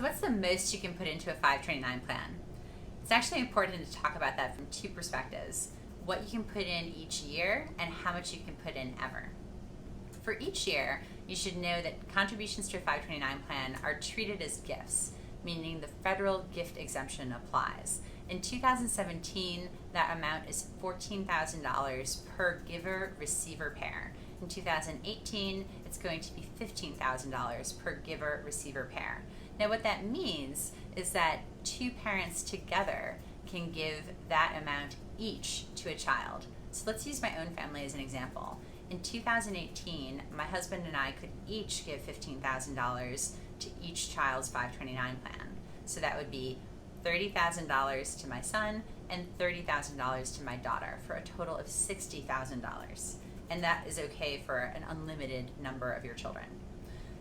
So what's the most you can put into a 529 plan? It's actually important to talk about that from two perspectives: what you can put in each year and how much you can put in ever. For each year, you should know that contributions to a 529 plan are treated as gifts, meaning the federal gift exemption applies. In 2017, that amount is $14,000 per giver-receiver pair. In 2018, it's going to be $15,000 per giver-receiver pair. Now, what that means is that two parents together can give that amount each to a child. So let's use my own family as an example. In 2018, my husband and I could each give $15,000 to each child's 529 plan. So that would be $30,000 to my son and $30,000 to my daughter, for a total of $60,000. And that is okay for an unlimited number of your children.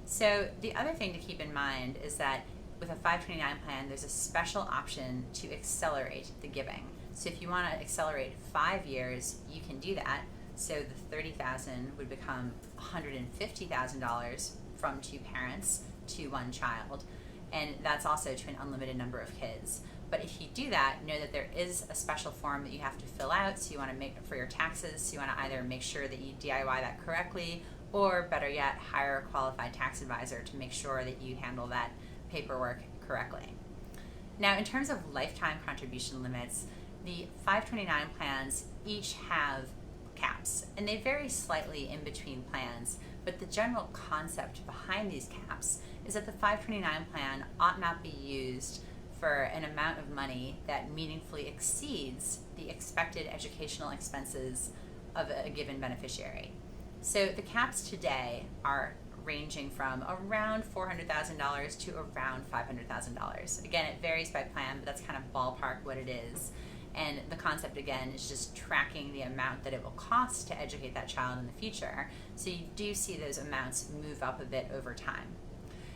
So the other thing to keep in mind is that with a 529 plan, there's a special option to accelerate the giving. So if you want to accelerate 5 years, you can do that. So the $30,000 would become $150,000 from two parents to one child. And that's also to an unlimited number of kids. But if you do that, know that there is a special form that you have to fill out. So you want to make for your taxes. So you want to either make sure that you DIY that correctly, or better yet, hire a qualified tax advisor to make sure that you handle that paperwork correctly. Now, in terms of lifetime contribution limits, the 529 plans each have caps, and they vary slightly in between plans, but the general concept behind these caps is that the 529 plan ought not be used for an amount of money that meaningfully exceeds the expected educational expenses of a given beneficiary. So the caps today are ranging from around $400,000 to around $500,000. Again, it varies by plan, but that's kind of ballpark what it is. And the concept, again, is just tracking the amount that it will cost to educate that child in the future. So you do see those amounts move up a bit over time.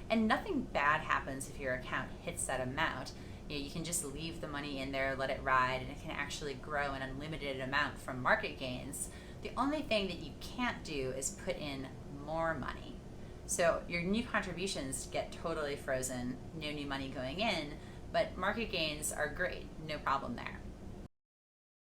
And nothing bad happens if your account hits that amount. You can just leave the money in there, let it ride, and it can actually grow an unlimited amount from market gains. The only thing that you can't do is put in more money. So your new contributions get totally frozen, no new money going in, but market gains are great, no problem there.